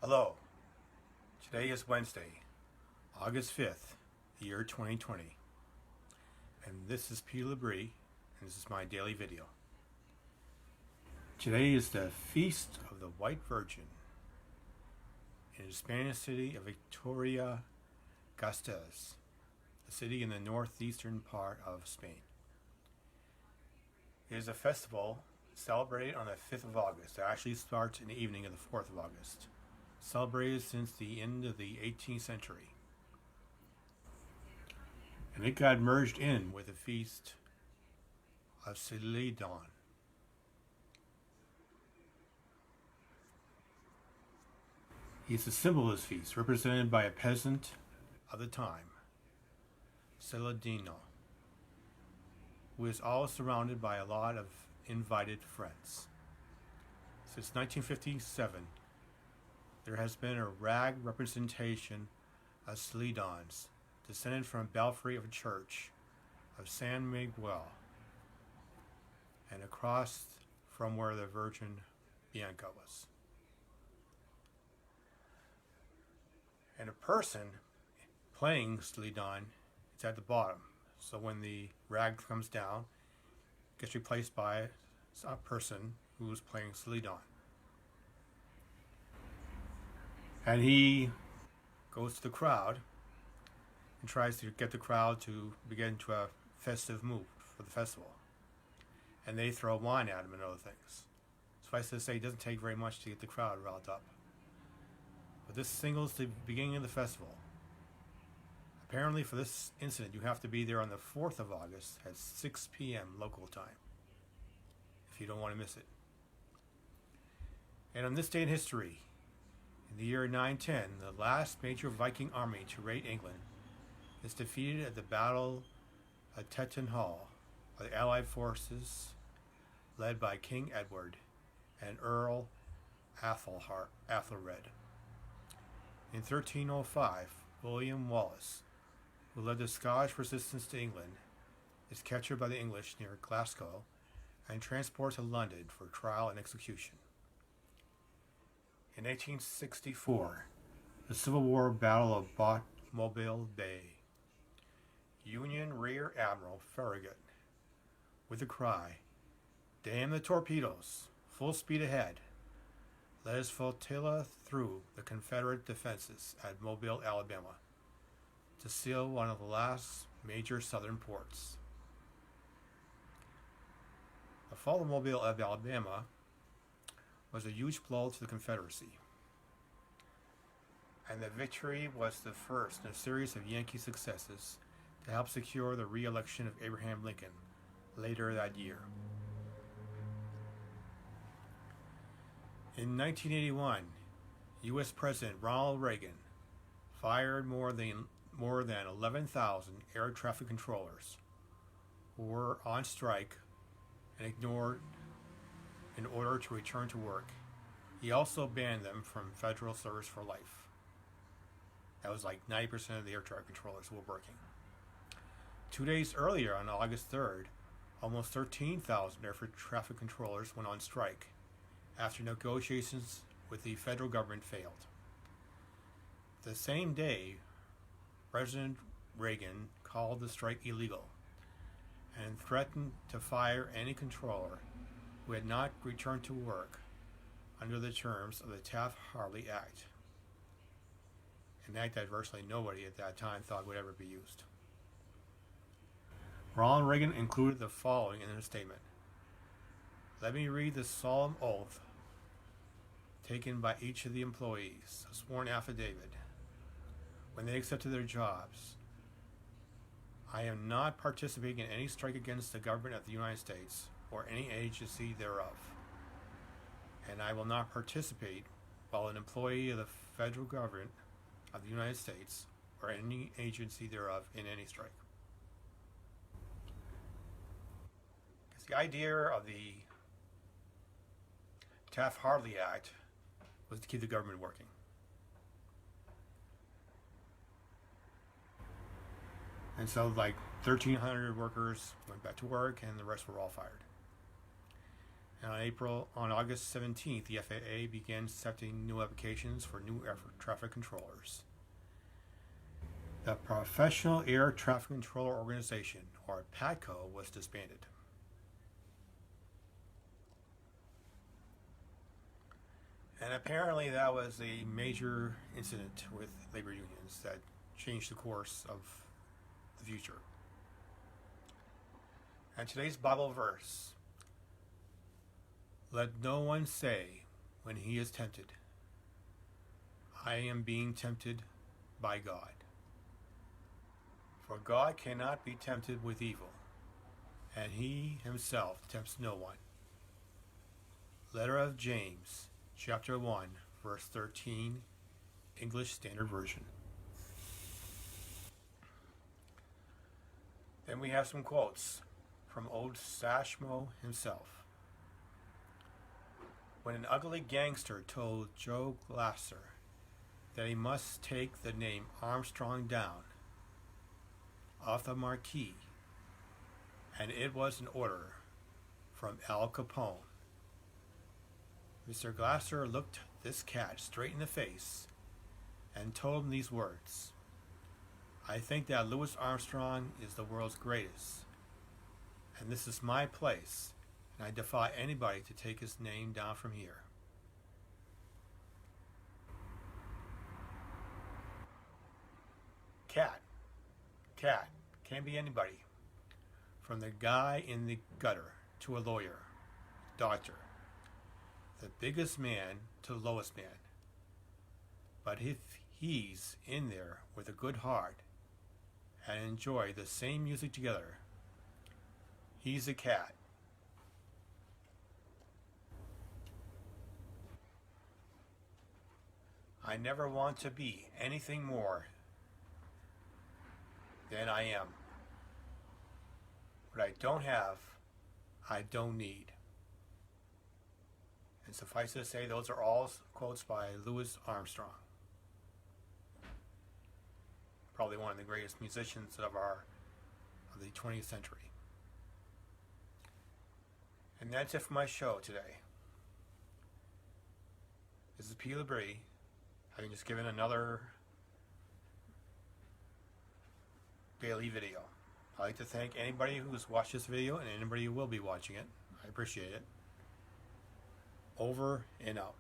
Hello, today is Wednesday, August 5th, the year 2020, and this is Peter Labrie, and this is my daily video. Today is the Feast of the White Virgin in the Spanish city of Vitoria-Gasteiz, a city in the northeastern part of Spain. It is a festival celebrated on the 5th of August. It actually starts in the evening of the 4th of August. Celebrated since the end of the 18th century. And it got merged in with the feast of Celadon. He's the symbol of this feast, represented by a peasant of the time, Celadino, who is always surrounded by a lot of invited friends. Since 1957, there has been a rag representation of Celadons, descended from a belfry of a church of San Miguel, and across from where the Virgin Bianca was. And a person playing Celadon is at the bottom. So when the rag comes down, it gets replaced by a person who's playing Celadon. And he goes to the crowd and tries to get the crowd to begin into a festive mood for the festival. And they throw wine at him and other things. Suffice to say, it doesn't take very much to get the crowd riled up. But this signals the beginning of the festival. Apparently for this incident, you have to be there on the 4th of August at 6 p.m. local time, if you don't want to miss it. And on this day in history, in the year 910, the last major Viking army to raid England is defeated at the Battle of Tettenhall by the Allied forces led by King Edward and Earl Athelred. In 1305, William Wallace, who led the Scottish resistance to England, is captured by the English near Glasgow and transported to London for trial and execution. In 1864, the Civil War Battle of Mobile Bay, Union Rear Admiral Farragut, with the cry, "Damn the torpedoes, full speed ahead," led his flotilla through the Confederate defenses at Mobile, Alabama, to seal one of the last major southern ports. The fall of Mobile, Alabama, was a huge blow to the Confederacy, and the victory was the first in a series of Yankee successes to help secure the re-election of Abraham Lincoln later that year. In 1981, U.S. President Ronald Reagan fired more than 11,000 air traffic controllers who were on strike and ignored in order to return to work. He also banned them from federal service for life. That was like 90% of the air traffic controllers who were working. 2 days earlier, on August 3rd, almost 13,000 air traffic controllers went on strike after negotiations with the federal government failed. The same day, President Reagan called the strike illegal and threatened to fire any controller who had not returned to work under the terms of the Taft-Hartley Act, an act that virtually nobody at that time thought would ever be used. Ronald Reagan included the following in his statement: "Let me read the solemn oath taken by each of the employees, a sworn affidavit, when they accepted their jobs. I am not participating in any strike against the government of the United States or any agency thereof, and I will not participate while an employee of the federal government of the United States or any agency thereof in any strike." Because the idea of the Taft-Hartley Act was to keep the government working. And so like 1,300 workers went back to work and the rest were all fired. And on August 17th, the FAA began accepting new applications for new air traffic controllers. The Professional Air Traffic Controller Organization, or PATCO, was disbanded. And apparently that was a major incident with labor unions that changed the course of the future. And today's Bible verse: let no one say when he is tempted, I am being tempted by God. For God cannot be tempted with evil, and he himself tempts no one. Letter of James, chapter 1, verse 13, English Standard Version. Then we have some quotes from old Sashmo himself. When an ugly gangster told Joe Glasser that he must take the name Armstrong down off the marquee, and it was an order from Al Capone, Mr. Glasser looked this cat straight in the face and told him these words: I think that Louis Armstrong is the world's greatest, and this is my place, and I defy anybody to take his name down from here. Cat, can't be anybody. From the guy in the gutter to a lawyer, doctor, the biggest man to the lowest man. But if he's in there with a good heart and enjoy the same music together, he's a cat. I never want to be anything more than I am. What I don't have, I don't need. And suffice it to say, those are all quotes by Louis Armstrong. Probably one of the greatest musicians of the 20th century. And that's it for my show today. This is P. Labrie, having just given another daily video. I'd like to thank anybody who's watched this video and anybody who will be watching it. I appreciate it. Over and out.